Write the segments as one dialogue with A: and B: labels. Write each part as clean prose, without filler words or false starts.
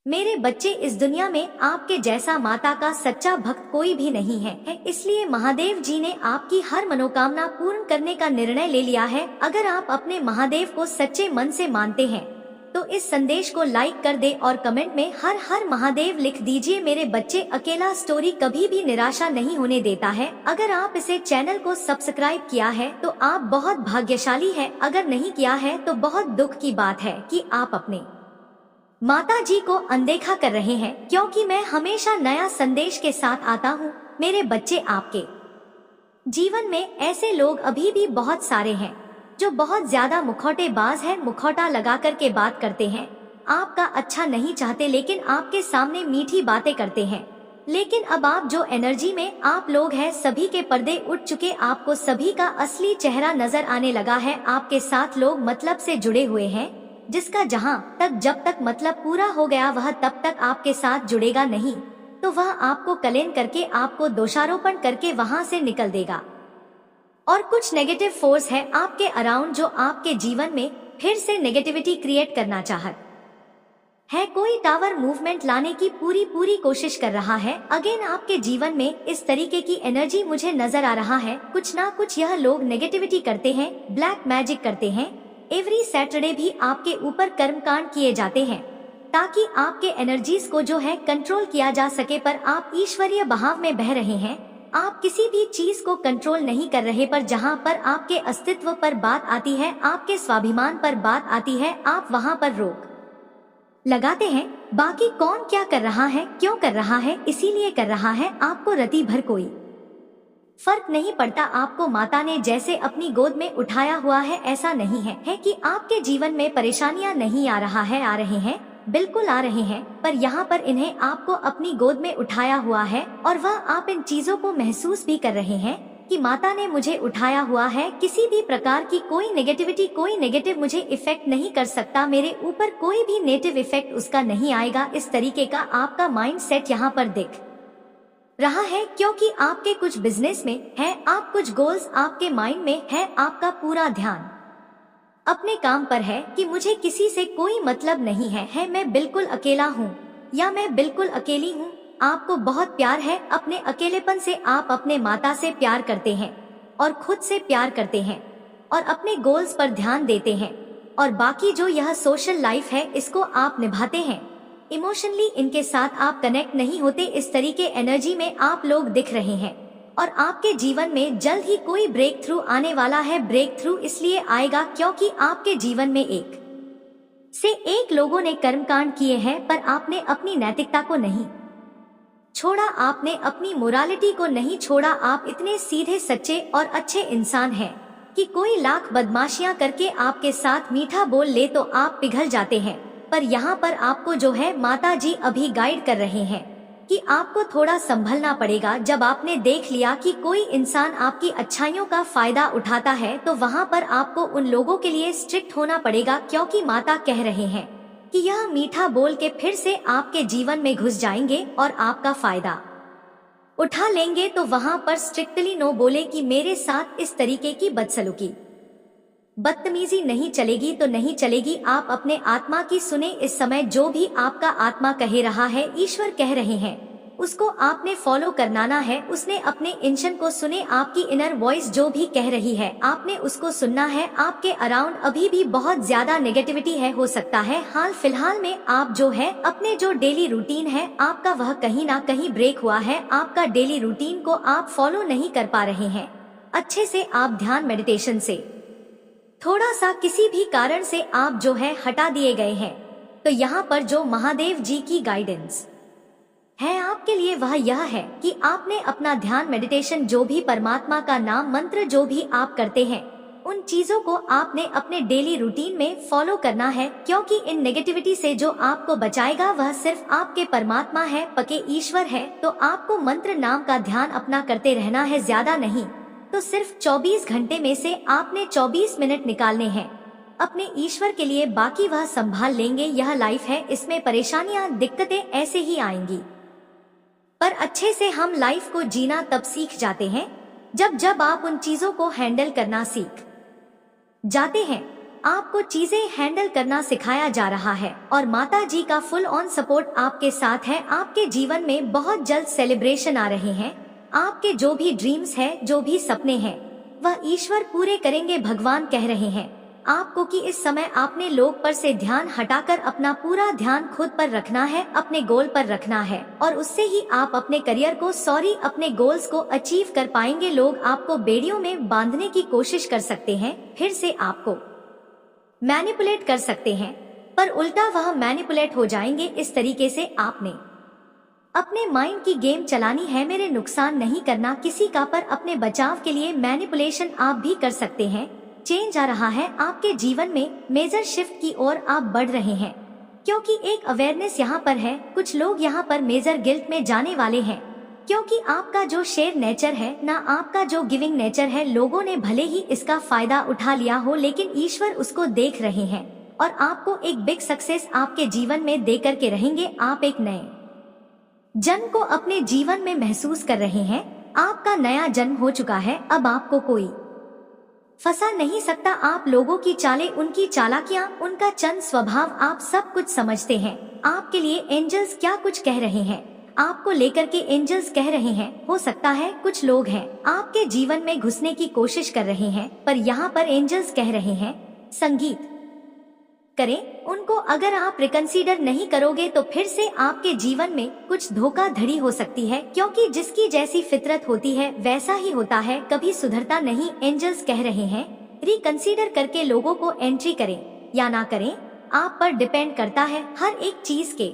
A: मेरे बच्चे, इस दुनिया में आपके जैसा माता का सच्चा भक्त कोई भी नहीं है, इसलिए महादेव जी ने आपकी हर मनोकामना पूर्ण करने का निर्णय ले लिया है। अगर आप अपने महादेव को सच्चे मन से मानते हैं तो इस संदेश को लाइक कर दे और कमेंट में हर हर महादेव लिख दीजिए। मेरे बच्चे, अकेला स्टोरी कभी भी निराशा नहीं होने देता है। अगर आप इसे चैनल को सब्सक्राइब किया है तो आप बहुत भाग्यशाली है, अगर नहीं किया है तो बहुत दुख की बात है कि आप अपने माता जी को अनदेखा कर रहे हैं, क्योंकि मैं हमेशा नया संदेश के साथ आता हूँ। मेरे बच्चे, आपके जीवन में ऐसे लोग अभी भी बहुत सारे हैं जो बहुत ज्यादा मुखौटेबाज है, मुखौटा लगा कर के बात करते हैं, आपका अच्छा नहीं चाहते, लेकिन आपके सामने मीठी बातें करते हैं। लेकिन अब आप जो एनर्जी में आप लोग हैं, सभी के पर्दे उठ चुके, आपको सभी का असली चेहरा नजर आने लगा है। आपके साथ लोग मतलब से जुड़े हुए हैं, जिसका जहां तक जब तक मतलब पूरा हो गया वह तब तक आपके साथ जुड़ेगा नहीं, तो वह आपको कलेन करके, आपको दोषारोपण करके वहां से निकल देगा। और कुछ नेगेटिव फोर्स है आपके अराउंड जो आपके जीवन में फिर से नेगेटिविटी क्रिएट करना चाहत है। कोई टावर मूवमेंट लाने की पूरी कोशिश कर रहा है। अगेन आपके जीवन में इस तरीके की एनर्जी मुझे नजर आ रहा है। कुछ ना कुछ यह लोग नेगेटिविटी करते हैं, ब्लैक मैजिक करते हैं। एवरी सैटरडे भी आपके ऊपर कर्मकांड किए जाते हैं ताकि आपके एनर्जीज को जो है कंट्रोल किया जा सके, पर आप ईश्वरीय बहाव में बह रहे हैं। आप किसी भी चीज को कंट्रोल नहीं कर रहे, पर जहां पर आपके अस्तित्व पर बात आती है, आपके स्वाभिमान पर बात आती है, आप वहां पर रोक लगाते हैं। बाकी कौन क्या कर रहा है, क्यों कर रहा है, इसीलिए कर रहा है, आपको रति भर कोई फर्क नहीं पड़ता। आपको माता ने जैसे अपनी गोद में उठाया हुआ है, ऐसा नहीं है कि आपके जीवन में परेशानियां नहीं आ रहे हैं, बिल्कुल आ रहे हैं, पर यहाँ पर इन्हें आपको अपनी गोद में उठाया हुआ है और वह आप इन चीजों को महसूस भी कर रहे हैं कि माता ने मुझे उठाया हुआ है। किसी भी प्रकार की कोई नेगेटिविटी, कोई नेगेटिव मुझे इफेक्ट नहीं कर सकता, मेरे ऊपर कोई भी नेगेटिव इफेक्ट उसका नहीं आएगा। इस तरीके का आपका माइंड सेट यहाँ पर दिख रहा है, क्योंकि आपके कुछ बिजनेस में है, आप कुछ गोल्स आपके माइंड में है, आपका पूरा ध्यान अपने काम पर है कि मुझे किसी से कोई मतलब नहीं है, मैं बिल्कुल अकेला हूँ या मैं बिल्कुल अकेली हूँ। आपको बहुत प्यार है अपने अकेलेपन से, आप अपने माता से प्यार करते हैं और खुद से प्यार करते हैं और अपने गोल्स पर ध्यान देते हैं, और बाकी जो यह सोशल लाइफ है इसको आप निभाते हैं। इमोशनली इनके साथ आप कनेक्ट नहीं होते। इस तरीके एनर्जी में आप लोग दिख रहे हैं और आपके जीवन में जल्द ही कोई ब्रेक थ्रू आने वाला है। ब्रेक थ्रू इसलिए आएगा क्योंकि आपके जीवन में एक से एक लोगों ने कर्मकांड किए हैं, पर आपने अपनी नैतिकता को नहीं छोड़ा, आपने अपनी मोरालिटी को नहीं छोड़ा। आप इतने सीधे, सच्चे और अच्छे इंसान हैं कि कोई लाख बदमाशियां करके आपके साथ मीठा बोल ले तो आप पिघल जाते हैं। पर यहाँ पर आपको जो है माता जी अभी गाइड कर रहे हैं कि आपको थोड़ा संभलना पड़ेगा। जब आपने देख लिया कि कोई इंसान आपकी अच्छाइयों का फायदा उठाता है तो वहाँ पर आपको उन लोगों के लिए स्ट्रिक्ट होना पड़ेगा, क्योंकि माता कह रहे हैं कि यह मीठा बोल के फिर से आपके जीवन में घुस जाएंगे और आपका फायदा उठा लेंगे। तो वहाँ पर स्ट्रिक्टली नो बोले कि मेरे साथ इस तरीके की बदसलूकी, बदतमीजी नहीं चलेगी तो नहीं चलेगी। आप अपने आत्मा की सुने। इस समय जो भी आपका आत्मा कह रहा है, ईश्वर कह रहे हैं, उसको आपने फॉलो करना है। उसने अपने इंशन को सुने। आपकी इनर वॉइस जो भी कह रही है आपने उसको सुनना है। आपके अराउंड अभी भी बहुत ज्यादा नेगेटिविटी है, हो सकता है हाल फिलहाल में आप जो है अपने जो डेली रूटीन है आपका वह कहीं ना कहीं ब्रेक हुआ है। आपका डेली रूटीन को आप फॉलो नहीं कर पा रहे हैं अच्छे से। आप ध्यान मेडिटेशन से थोड़ा सा किसी भी कारण से आप जो है हटा दिए गए हैं। तो यहाँ पर जो महादेव जी की गाइडेंस है आपके लिए वह यह है कि आपने अपना ध्यान मेडिटेशन, जो भी परमात्मा का नाम मंत्र जो भी आप करते हैं, उन चीजों को आपने अपने डेली रूटीन में फॉलो करना है, क्योंकि इन नेगेटिविटी से जो आपको बचाएगा वह सिर्फ आपके परमात्मा है, पके ईश्वर है। तो आपको मंत्र नाम का ध्यान अपना करते रहना है, ज्यादा नहीं तो सिर्फ 24 घंटे में से आपने 24 मिनट निकालने हैं अपने ईश्वर के लिए, बाकी वह संभाल लेंगे। यह लाइफ है, इसमें परेशानियां, दिक्कतें ऐसे ही आएंगी, पर अच्छे से हम लाइफ को जीना तब सीख जाते हैं जब आप उन चीजों को हैंडल करना सीख जाते हैं। आपको चीजें हैंडल करना सिखाया जा रहा है और माता जी का फुल ऑन सपोर्ट आपके साथ है। आपके जीवन में बहुत जल्द सेलिब्रेशन आ रहे हैं। आपके जो भी ड्रीम्स है, जो भी सपने हैं, वह ईश्वर पूरे करेंगे। भगवान कह रहे हैं आपको कि इस समय आपने लोग पर से ध्यान हटाकर अपना पूरा ध्यान खुद पर रखना है, अपने गोल पर रखना है और उससे ही आप अपने करियर को अपने गोल्स को अचीव कर पाएंगे। लोग आपको बेड़ियों में बांधने की कोशिश कर सकते हैं, फिर से आपको मैनिपुलेट कर सकते हैं, पर उल्टा वह मैनिपुलेट हो जाएंगे। इस तरीके से आपने अपने माइंड की गेम चलानी है। मेरे नुकसान नहीं करना किसी का, पर अपने बचाव के लिए मैनिपुलेशन आप भी कर सकते हैं। चेंज आ रहा है आपके जीवन में, मेजर शिफ्ट की ओर आप बढ़ रहे हैं, क्योंकि एक अवेयरनेस यहाँ पर है। कुछ लोग यहाँ पर मेजर गिल्ट में जाने वाले हैं, क्योंकि आपका जो शेयर नेचर है ना, आपका जो गिविंग नेचर है, लोगों ने भले ही इसका फायदा उठा लिया हो, लेकिन ईश्वर उसको देख रहे हैं और आपको एक बिग सक्सेस आपके जीवन में दे करके रहेंगे। आप एक नए जन्म को अपने जीवन में महसूस कर रहे हैं। आपका नया जन्म हो चुका है, अब आपको कोई फंसा नहीं सकता। आप लोगों की चालें, उनकी चालाकियां, उनका चंद स्वभाव आप सब कुछ समझते हैं। आपके लिए एंजल्स क्या कुछ कह रहे हैं, आपको लेकर के एंजल्स कह रहे हैं। हो सकता है कुछ लोग हैं आपके जीवन में घुसने की कोशिश कर रहे हैं, पर यहाँ पर एंजल्स कह रहे हैं संगीत करें उनको। अगर आप रिकंसीडर नहीं करोगे तो फिर से आपके जीवन में कुछ धोखाधड़ी हो सकती है, क्योंकि जिसकी जैसी फितरत होती है वैसा ही होता है, कभी सुधरता नहीं। एंजल्स कह रहे हैं रिकंसीडर करके लोगों को एंट्री करें या ना करें, आप पर डिपेंड करता है। हर एक चीज के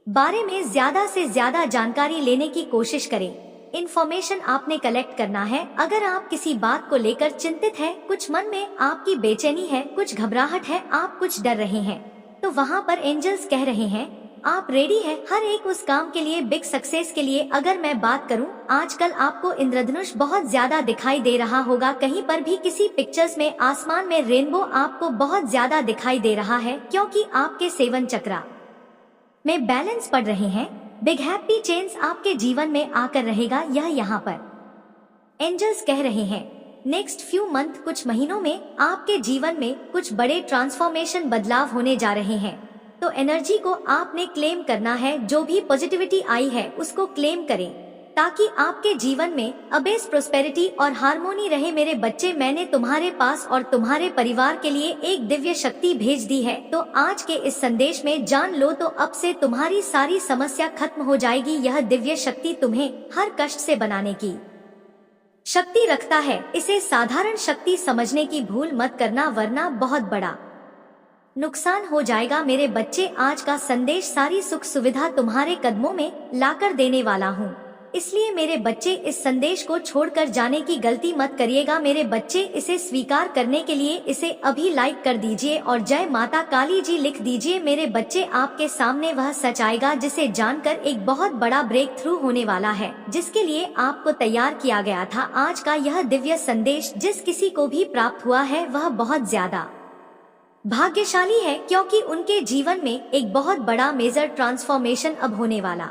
A: बारे में ज्यादा से ज्यादा जानकारी लेने की कोशिश करें। इन्फॉर्मेशन आपने कलेक्ट करना है। अगर आप किसी बात को लेकर चिंतित हैं, कुछ मन में आपकी बेचैनी है, कुछ घबराहट है, आप कुछ डर रहे हैं, तो वहाँ पर एंजल्स कह रहे हैं आप रेडी हैं हर एक उस काम के लिए, बिग सक्सेस के लिए। अगर मैं बात करूं, आजकल आपको इंद्रधनुष बहुत ज्यादा दिखाई दे रहा होगा। कहीं पर भी किसी पिक्चर्स में आसमान में रेनबो आपको बहुत ज्यादा दिखाई दे रहा है, क्योंकि आपके सेवन चक्रा में बैलेंस पड़ रहे हैं। बिग हैप्पी चेंज आपके जीवन में आकर रहेगा। यह यहाँ पर एंजल्स कह रहे हैं नेक्स्ट फ्यू मंथ, कुछ महीनों में आपके जीवन में कुछ बड़े ट्रांसफॉर्मेशन, बदलाव होने जा रहे हैं। तो एनर्जी को आपने क्लेम करना है। जो भी पॉजिटिविटी आई है उसको क्लेम करें, ताकि आपके जीवन में अबेस प्रोस्पेरिटी और हार्मोनी रहे। मेरे बच्चे, मैंने तुम्हारे पास और तुम्हारे परिवार के लिए एक दिव्य शक्ति भेज दी है। तो आज के इस संदेश में जान लो तो अब से तुम्हारी सारी समस्या खत्म हो जाएगी। यह दिव्य शक्ति तुम्हें हर कष्ट से बनाने की शक्ति रखता है। इसे साधारण शक्ति समझने की भूल मत करना, वरना बहुत बड़ा नुकसान हो जाएगा। मेरे बच्चे, आज का संदेश सारी सुख सुविधा तुम्हारे कदमों में लाकर देने वाला हूँ, इसलिए मेरे बच्चे इस संदेश को छोड़कर जाने की गलती मत करिएगा। मेरे बच्चे, इसे स्वीकार करने के लिए इसे अभी लाइक कर दीजिए और जय माता काली जी लिख दीजिए। मेरे बच्चे, आपके सामने वह सच आएगा जिसे जानकर एक बहुत बड़ा ब्रेक थ्रू होने वाला है, जिसके लिए आपको तैयार किया गया था। आज का यह दिव्य संदेश जिस किसी को भी प्राप्त हुआ है वह बहुत ज्यादा भाग्यशाली है, क्योंकि उनके जीवन में एक बहुत बड़ा मेजर ट्रांसफॉर्मेशन अब होने वाला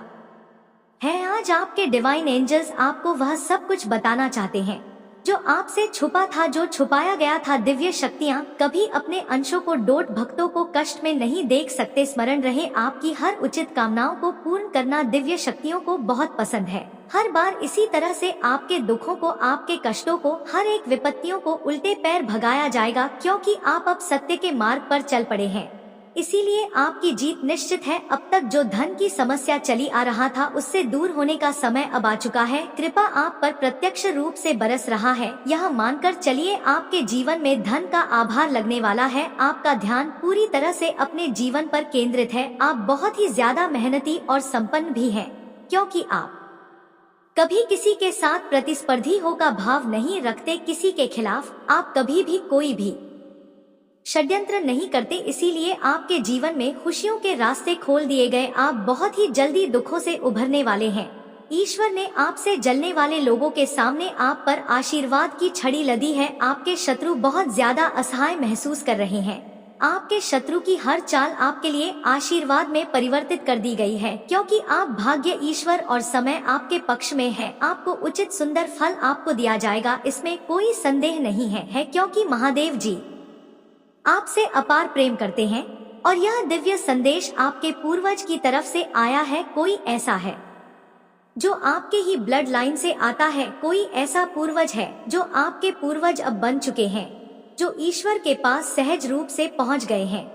A: है। आज आपके डिवाइन एंजल्स आपको वह सब कुछ बताना चाहते हैं जो आपसे छुपा था, जो छुपाया गया था। दिव्य शक्तियाँ कभी अपने अंशों को, डोट भक्तों को कष्ट में नहीं देख सकते। स्मरण रहे, आपकी हर उचित कामनाओं को पूर्ण करना दिव्य शक्तियों को बहुत पसंद है। हर बार इसी तरह से आपके दुखों को, आपके कष्टों को, हर एक विपत्तियों को उल्टे पैर भगाया जाएगा, क्योंकि आप अब सत्य के मार्ग पर चल पड़े हैं। इसीलिए आपकी जीत निश्चित है। अब तक जो धन की समस्या चली आ रहा था, उससे दूर होने का समय अब आ चुका है। कृपा आप पर प्रत्यक्ष रूप से बरस रहा है। यह मानकर चलिए, आपके जीवन में धन का आभार लगने वाला है। आपका ध्यान पूरी तरह से अपने जीवन पर केंद्रित है। आप बहुत ही ज्यादा मेहनती और संपन्न भी हैं, क्योंकि आप कभी किसी के साथ प्रतिस्पर्धी हो का भाव नहीं रखते। किसी के खिलाफ आप कभी भी कोई भी षड्यंत्र नहीं करते। इसीलिए आपके जीवन में खुशियों के रास्ते खोल दिए गए। आप बहुत ही जल्दी दुखों से उभरने वाले हैं। ईश्वर ने आपसे जलने वाले लोगों के सामने आप पर आशीर्वाद की छड़ी लदी है। आपके शत्रु बहुत ज्यादा असहाय महसूस कर रहे हैं। आपके शत्रु की हर चाल आपके लिए आशीर्वाद में परिवर्तित कर दी गई है, क्योंकि आप भाग्य, ईश्वर और समय आपके पक्ष में है। आपको उचित सुंदर फल आपको दिया जाएगा, इसमें कोई संदेह नहीं है, क्योंकि महादेव जी आपसे अपार प्रेम करते हैं और यह दिव्य संदेश आपके पूर्वज की तरफ से आया है। कोई ऐसा है जो आपके ही ब्लड लाइन से आता है, कोई ऐसा पूर्वज है जो आपके पूर्वज अब बन चुके हैं, जो ईश्वर के पास सहज रूप से पहुंच गए हैं।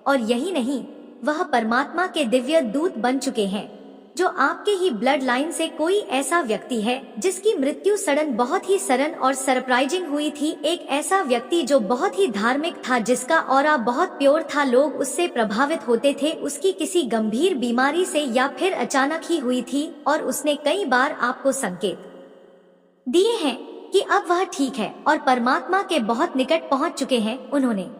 A: और यही नहीं, वह परमात्मा के दिव्य दूत बन चुके हैं, जो आपके ही ब्लड लाइन से कोई ऐसा व्यक्ति है जिसकी मृत्यु सडन बहुत ही सरन और सरप्राइजिंग हुई थी। एक ऐसा व्यक्ति जो बहुत ही धार्मिक था, जिसका ऑरा बहुत प्योर था, लोग उससे प्रभावित होते थे। उसकी किसी गंभीर बीमारी से या फिर अचानक ही हुई थी और उसने कई बार आपको संकेत दिए हैं कि अब वह ठीक है और परमात्मा के बहुत निकट पहुंच चुके हैं। उन्होंने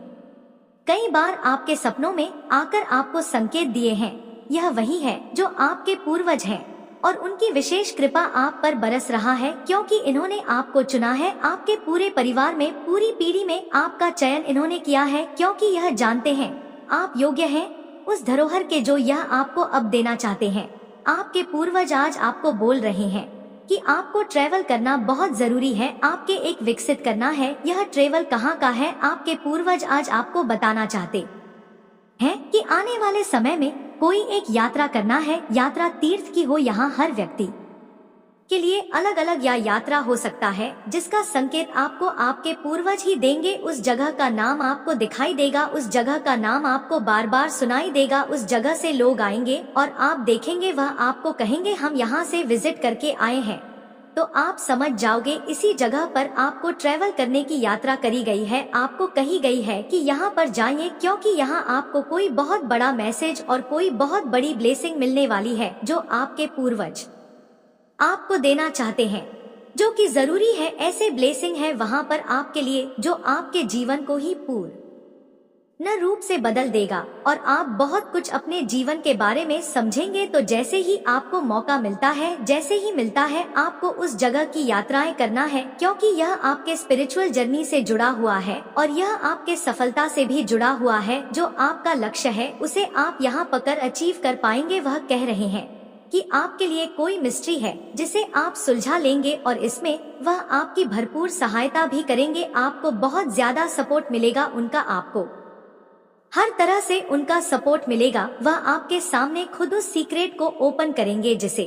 A: कई बार आपके सपनों में आकर आपको संकेत दिए हैं। यह वही है जो आपके पूर्वज हैं और उनकी विशेष कृपा आप पर बरस रहा है, क्योंकि इन्होंने आपको चुना है। आपके पूरे परिवार में, पूरी पीढ़ी में आपका चयन इन्होंने किया है, क्योंकि यह जानते हैं आप योग्य हैं उस धरोहर के जो यह आपको अब देना चाहते हैं। आपके पूर्वज आज आपको बोल रहे हैं कि आपको ट्रेवल करना बहुत जरूरी है, आपके एक विकसित करना है। यह ट्रेवल कहाँ का है? आपके पूर्वज आज आपको बताना चाहते हैं कि आने वाले समय में कोई एक यात्रा करना है। यात्रा तीर्थ की हो, यहाँ हर व्यक्ति के लिए अलग अलग या यात्रा हो सकता है, जिसका संकेत आपको आपके पूर्वज ही देंगे। उस जगह का नाम आपको दिखाई देगा, उस जगह का नाम आपको बार बार सुनाई देगा। उस जगह से लोग आएंगे और आप देखेंगे, वह आपको कहेंगे हम यहाँ से विजिट करके आए हैं। तो आप समझ जाओगे इसी जगह पर आपको ट्रेवल करने की यात्रा करी गई है। आपको कही गई है कि यहाँ पर जाइए, क्योंकि यहाँ आपको कोई बहुत बड़ा मैसेज और कोई बहुत बड़ी ब्लेसिंग मिलने वाली है, जो आपके पूर्वज आपको देना चाहते हैं, जो कि जरूरी है। ऐसे ब्लेसिंग है वहाँ पर आपके लिए जो आपके जीवन को ही पूर्ण रूप से बदल देगा और आप बहुत कुछ अपने जीवन के बारे में समझेंगे। तो जैसे ही आपको मौका मिलता है, जैसे ही मिलता है, आपको उस जगह की यात्राएं करना है, क्योंकि यह आपके स्पिरिचुअल जर्नी से जुड़ा हुआ है और यह आपके सफलता से भी जुड़ा हुआ है। जो आपका लक्ष्य है उसे आप यहाँ पकड़ अचीव कर पाएंगे। वह कह रहे हैं कि आपके लिए कोई मिस्ट्री है जिसे आप सुलझा लेंगे और इसमें वह आपकी भरपूर सहायता भी करेंगे। आपको बहुत ज्यादा सपोर्ट मिलेगा उनका, आपको हर तरह से उनका सपोर्ट मिलेगा। वह आपके सामने खुद उस सीक्रेट को ओपन करेंगे जिसे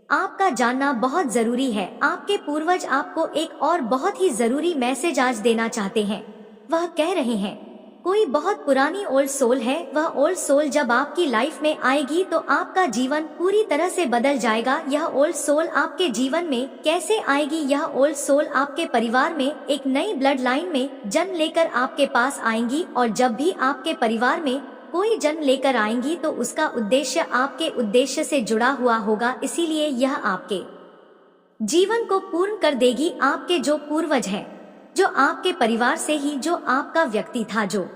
A: आपका जानना बहुत जरूरी है। आपके पूर्वज आपको एक और बहुत ही जरूरी मैसेज आज देना चाहते हैं। वह कह रहे हैं कोई बहुत पुरानी ओल्ड सोल है। वह ओल्ड सोल जब आपकी लाइफ में आएगी तो आपका जीवन पूरी तरह से बदल जाएगा। यह ओल्ड सोल आपके जीवन में कैसे आएगी? यह ओल्ड सोल आपके परिवार में एक नई ब्लड लाइन में जन्म लेकर आपके पास आएंगी और जब भी आपके परिवार में कोई जन्म लेकर आएंगी तो उसका उद्देश्य आपके उद्देश्य से जुड़ा हुआ होगा। इसीलिए यह आपके जीवन को पूर्ण कर देगी। आपके जो पूर्वज हैं, जो आपके परिवार से ही जो आपका व्यक्ति था, जो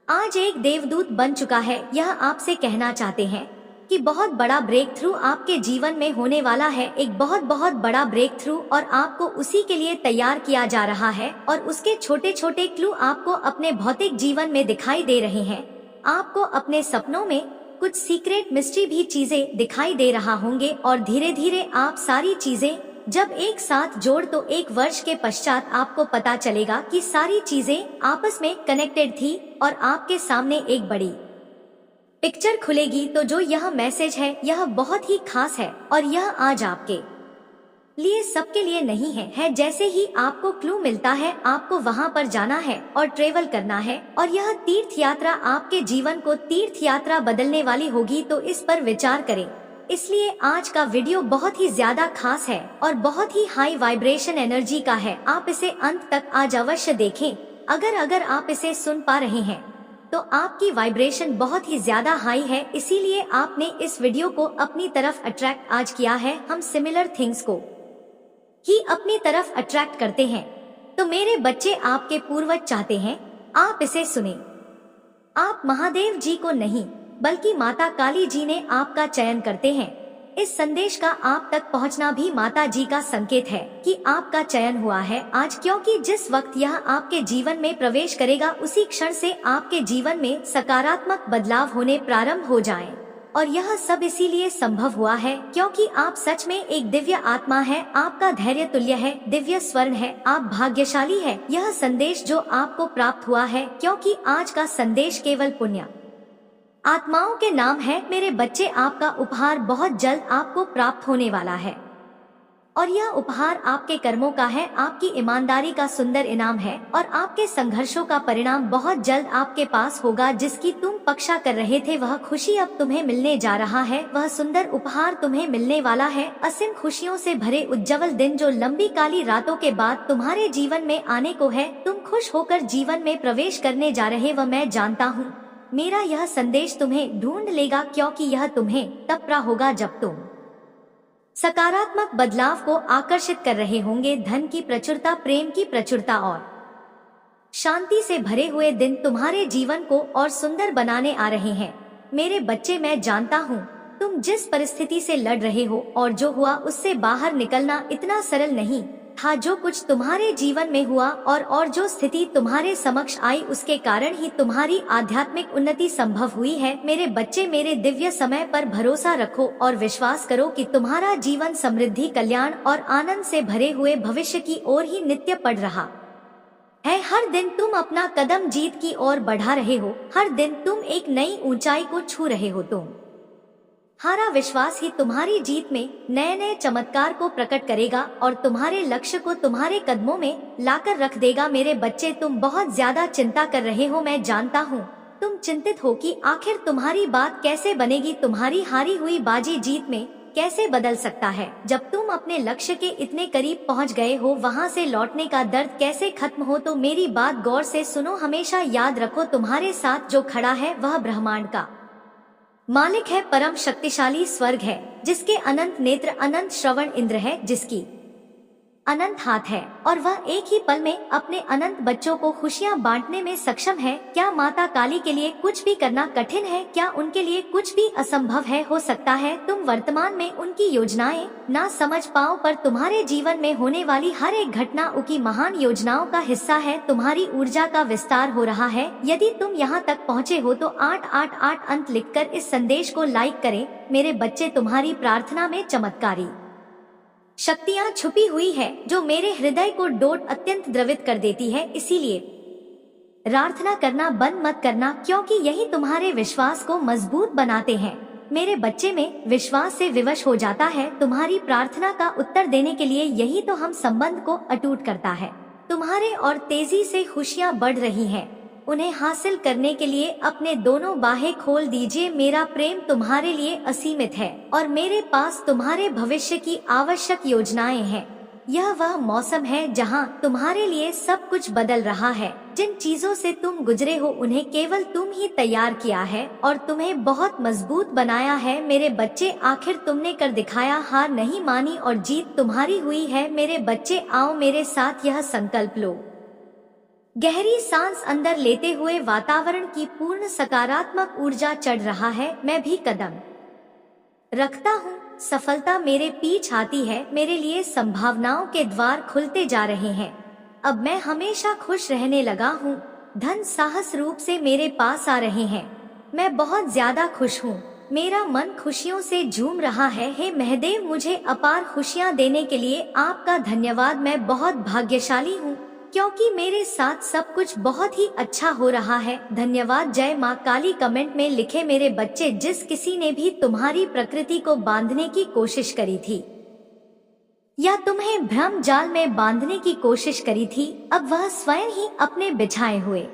A: आज एक देवदूत बन चुका है, यह आपसे कहना चाहते हैं कि बहुत बड़ा ब्रेक थ्रू आपके जीवन में होने वाला है। एक बहुत बहुत बड़ा ब्रेक थ्रू और आपको उसी के लिए तैयार किया जा रहा है और उसके छोटे छोटे क्लू आपको अपने भौतिक जीवन में दिखाई दे रहे हैं। आपको अपने सपनों में कुछ सीक्रेट मिस्ट्री भी चीजें दिखाई दे रहा होंगे और धीरे धीरे आप सारी चीजें जब एक साथ जोड़ तो 1 वर्ष के पश्चात आपको पता चलेगा कि सारी चीजें आपस में कनेक्टेड थी और आपके सामने एक बड़ी पिक्चर खुलेगी। तो जो यह मैसेज है यह बहुत ही खास है और यह आज आपके लिए सबके लिए नहीं है। जैसे ही आपको क्लू मिलता है आपको वहां पर जाना है और ट्रेवल करना है और यह तीर्थ यात्रा आपके जीवन को तीर्थ यात्रा बदलने वाली होगी। तो इस पर विचार करें। इसलिए आज का वीडियो बहुत ही ज्यादा खास है और बहुत ही हाई वाइब्रेशन एनर्जी का है। आप इसे अंत तक आज अवश्य देखें। अगर आप इसे सुन पा रहे हैं तो आपकी वाइब्रेशन बहुत ही ज्यादा हाई है, इसीलिए आपने इस वीडियो को अपनी तरफ अट्रैक्ट आज किया है। हम सिमिलर थिंग्स को ही अपनी तरफ अट्रैक्ट करते हैं। तो मेरे बच्चे, आपके पूर्वज चाहते हैं आप इसे सुने। आप महादेव जी को नहीं बल्कि माता काली जी ने आपका चयन करते हैं। इस संदेश का आप तक पहुंचना भी माता जी का संकेत है कि आपका चयन हुआ है आज, क्योंकि जिस वक्त यह आपके जीवन में प्रवेश करेगा उसी क्षण से आपके जीवन में सकारात्मक बदलाव होने प्रारंभ हो जाएं। और यह सब इसीलिए संभव हुआ है क्योंकि आप सच में एक दिव्य आत्मा है, आपका धैर्य तुल्य है, दिव्य स्वर्ण है, आप भाग्यशाली है। यह संदेश जो आपको प्राप्त हुआ है क्योंकि आज का संदेश केवल पुण्य आत्माओं के नाम है। मेरे बच्चे, आपका उपहार बहुत जल्द आपको प्राप्त होने वाला है और यह उपहार आपके कर्मों का है, आपकी ईमानदारी का सुंदर इनाम है और आपके संघर्षों का परिणाम बहुत जल्द आपके पास होगा। जिसकी तुम पक्षा कर रहे थे वह खुशी अब तुम्हें मिलने जा रहा है, वह सुंदर उपहार तुम्हें मिलने वाला है। असीम खुशियों से भरे उज्जवल दिन जो लंबी काली रातों के बाद तुम्हारे जीवन में आने को है, तुम खुश होकर जीवन में प्रवेश करने जा रहे वह मैं जानता हूँ। मेरा यह संदेश तुम्हें ढूंढ लेगा क्योंकि यह तुम्हें तब प्राप्त होगा जब तुम सकारात्मक बदलाव को आकर्षित कर रहे होंगे। धन की प्रचुरता, प्रेम की प्रचुरता और शांति से भरे हुए दिन तुम्हारे जीवन को और सुंदर बनाने आ रहे हैं। मेरे बच्चे, मैं जानता हूँ तुम जिस परिस्थिति से लड़ रहे हो और जो हुआ उससे बाहर निकलना इतना सरल नहीं था। जो कुछ तुम्हारे जीवन में हुआ और जो स्थिति तुम्हारे समक्ष आई उसके कारण ही तुम्हारी आध्यात्मिक उन्नति संभव हुई है। मेरे बच्चे, मेरे दिव्य समय पर भरोसा रखो और विश्वास करो कि तुम्हारा जीवन समृद्धि, कल्याण और आनंद से भरे हुए भविष्य की ओर ही नित्य बढ़ रहा है। हर दिन तुम अपना कदम जीत की ओर बढ़ा रहे हो, हर दिन तुम एक नई ऊंचाई को छू रहे हो। तुम्हारा विश्वास ही तुम्हारी जीत में नए नए चमत्कार को प्रकट करेगा और तुम्हारे लक्ष्य को तुम्हारे कदमों में लाकर रख देगा। मेरे बच्चे, तुम बहुत ज्यादा चिंता कर रहे हो, मैं जानता हूँ तुम चिंतित हो कि आखिर तुम्हारी बात कैसे बनेगी, तुम्हारी हारी हुई बाजी जीत में कैसे बदल सकता है। जब तुम अपने लक्ष्य के इतने करीब पहुँच गए हो, वहाँ से लौटने का दर्द कैसे खत्म हो। तो मेरी बात गौर से सुनो, हमेशा याद रखो तुम्हारे साथ जो खड़ा है वह ब्रह्मांड का मालिक है, परम शक्तिशाली स्वर्ग है, जिसके अनंत नेत्र, अनंत श्रवण इंद्र है, जिसकी अनंत हाथ है और वह एक ही पल में अपने अनंत बच्चों को खुशियां बांटने में सक्षम है। क्या माता काली के लिए कुछ भी करना कठिन है? क्या उनके लिए कुछ भी असंभव है? हो सकता है तुम वर्तमान में उनकी योजनाएं ना समझ पाओ, पर तुम्हारे जीवन में होने वाली हर एक घटना उनकी महान योजनाओं का हिस्सा है। तुम्हारी ऊर्जा का विस्तार हो रहा है। यदि तुम यहाँ तक पहुँचे हो तो 888 अंत लिखकर इस संदेश को लाइक करें। मेरे बच्चे, तुम्हारी प्रार्थना में चमत्कारी शक्तियाँ छुपी हुई है जो मेरे हृदय को डोट अत्यंत द्रवित कर देती है। इसीलिए प्रार्थना करना बंद मत करना, क्योंकि यही तुम्हारे विश्वास को मजबूत बनाते हैं। मेरे बच्चे, में विश्वास से विवश हो जाता है तुम्हारी प्रार्थना का उत्तर देने के लिए। यही तो हम संबंध को अटूट करता है। तुम्हारे और तेजी से खुशियाँ बढ़ रही हैं, उन्हें हासिल करने के लिए अपने दोनों बाहें खोल दीजिए। मेरा प्रेम तुम्हारे लिए असीमित है और मेरे पास तुम्हारे भविष्य की आवश्यक योजनाएं हैं। यह वह मौसम है जहां तुम्हारे लिए सब कुछ बदल रहा है। जिन चीजों से तुम गुजरे हो उन्हें केवल तुम ही तैयार किया है और तुम्हें बहुत मजबूत बनाया है। मेरे बच्चे, आखिर तुमने कर दिखाया, हार नहीं मानी और जीत तुम्हारी हुई है। मेरे बच्चे, आओ मेरे साथ यह संकल्प लो। गहरी सांस अंदर लेते हुए वातावरण की पूर्ण सकारात्मक ऊर्जा चढ़ रहा है। मैं भी कदम रखता हूँ, सफलता मेरे पीछे आती है। मेरे लिए संभावनाओं के द्वार खुलते जा रहे हैं। अब मैं हमेशा खुश रहने लगा हूँ। धन साहस रूप से मेरे पास आ रहे हैं। मैं बहुत ज्यादा खुश हूँ। मेरा मन खुशियों से झूम रहा है। हे महादेव, मुझे अपार खुशियाँ देने के लिए आपका धन्यवाद। मैं बहुत भाग्यशाली हूँ क्योंकि मेरे साथ सब कुछ बहुत ही अच्छा हो रहा है। धन्यवाद। जय माँ काली कमेंट में लिखे। मेरे बच्चे, जिस किसी ने भी तुम्हारी प्रकृति को बांधने की कोशिश करी थी या तुम्हें भ्रम जाल में बांधने की कोशिश करी थी, अब वह स्वयं ही अपने बिछाए हुए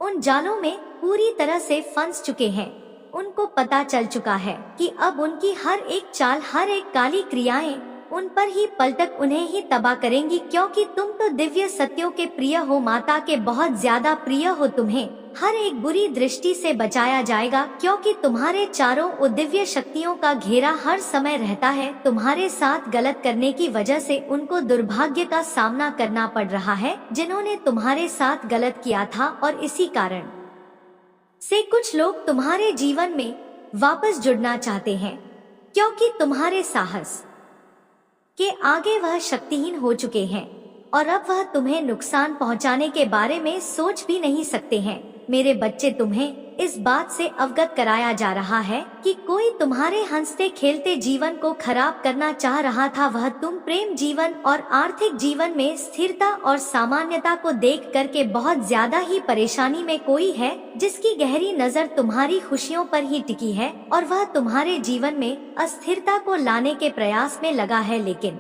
A: उन जालों में पूरी तरह से फंस चुके हैं। उनको पता चल चुका है कि अब उनकी हर एक चाल, हर एक काली क्रियाएं उन पर ही पलटक उन्हें ही तबाह करेंगी। क्योंकि तुम तो दिव्य सत्यों के प्रिय हो, माता के बहुत ज्यादा प्रिय हो। तुम्हें हर एक बुरी दृष्टि से बचाया जाएगा क्योंकि तुम्हारे चारों ओर दिव्य शक्तियों का घेरा हर समय रहता है। तुम्हारे साथ गलत करने की वजह से उनको दुर्भाग्य का सामना करना पड़ रहा है, जिन्होंने तुम्हारे साथ गलत किया था, और इसी कारण से कुछ लोग तुम्हारे जीवन में वापस जुड़ना चाहते हैं क्योंकि तुम्हारे साहस के आगे वह शक्तिहीन हो चुके हैं और अब वह तुम्हें नुकसान पहुंचाने के बारे में सोच भी नहीं सकते हैं। मेरे बच्चे, तुम्हें इस बात से अवगत कराया जा रहा है कि कोई तुम्हारे हंसते खेलते जीवन को खराब करना चाह रहा था। वह तुम प्रेम जीवन और आर्थिक जीवन में स्थिरता और सामान्यता को देख करके बहुत ज्यादा ही परेशानी में कोई है जिसकी गहरी नजर तुम्हारी खुशियों पर ही टिकी है और वह तुम्हारे जीवन में अस्थिरता को लाने के प्रयास में लगा है, लेकिन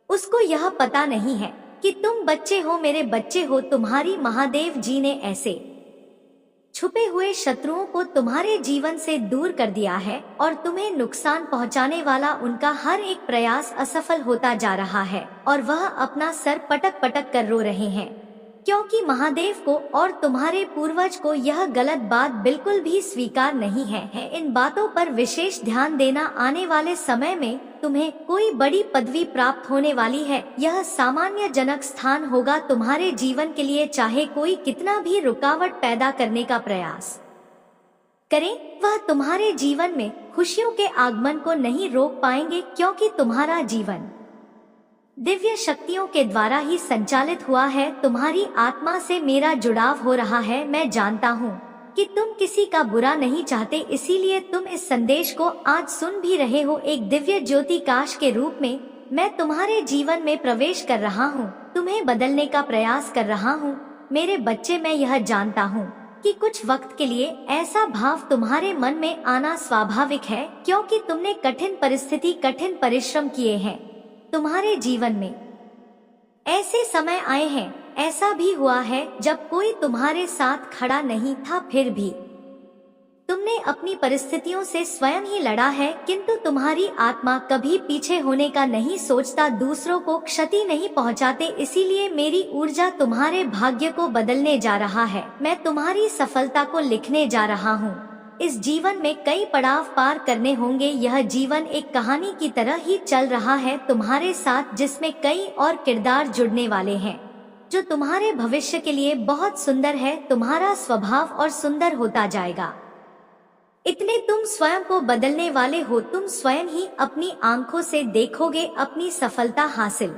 A: उसको यह पता नहीं है कि तुम बच्चे हो, मेरे बच्चे हो। तुम्हारी महादेव जी ने ऐसे छुपे हुए शत्रुओं को तुम्हारे जीवन से दूर कर दिया है और तुम्हें नुकसान पहुंचाने वाला उनका हर एक प्रयास असफल होता जा रहा है और वह अपना सर पटक पटक कर रो रहे हैं, क्योंकि महादेव को और तुम्हारे पूर्वज को यह गलत बात बिल्कुल भी स्वीकार नहीं है। इन बातों पर विशेष ध्यान देना। आने वाले समय में तुम्हें कोई बड़ी पदवी प्राप्त होने वाली है। यह सामान्य जनक स्थान होगा तुम्हारे जीवन के लिए, चाहे कोई कितना भी रुकावट पैदा करने का प्रयास करें, वह तुम्हारे जीवन में खुशियों के आगमन को नहीं रोक पाएंगे, क्योंकि तुम्हारा जीवन दिव्य शक्तियों के द्वारा ही संचालित हुआ है। तुम्हारी आत्मा से मेरा जुड़ाव हो रहा है। मैं जानता हूँ कि तुम किसी का बुरा नहीं चाहते, इसीलिए तुम इस संदेश को आज सुन भी रहे हो। एक दिव्य ज्योति काश के रूप में मैं तुम्हारे जीवन में प्रवेश कर रहा हूँ, तुम्हें बदलने का प्रयास कर रहा हूँ। मेरे बच्चे, मैं यह जानता हूँ कि कुछ वक्त के लिए ऐसा भाव तुम्हारे मन में आना स्वाभाविक है, क्योंकि तुमने कठिन परिस्थिति, कठिन परिश्रम किए हैं। तुम्हारे जीवन में ऐसे समय आए हैं, ऐसा भी हुआ है जब कोई तुम्हारे साथ खड़ा नहीं था, फिर भी तुमने अपनी परिस्थितियों से स्वयं ही लड़ा है। किंतु तुम्हारी आत्मा कभी पीछे होने का नहीं सोचता, दूसरों को क्षति नहीं पहुंचाते। इसीलिए मेरी ऊर्जा तुम्हारे भाग्य को बदलने जा रहा है। मैं तुम्हारी सफलता को लिखने जा रहा हूँ। इस जीवन में कई पड़ाव पार करने होंगे। यह जीवन एक कहानी की तरह ही चल रहा है तुम्हारे साथ, जिसमें कई और किरदार जुड़ने वाले हैं जो तुम्हारे भविष्य के लिए बहुत सुंदर है। तुम्हारा स्वभाव और सुंदर होता जाएगा। इतने तुम स्वयं को बदलने वाले हो। तुम स्वयं ही अपनी आंखों से देखोगे, अपनी सफलता हासिल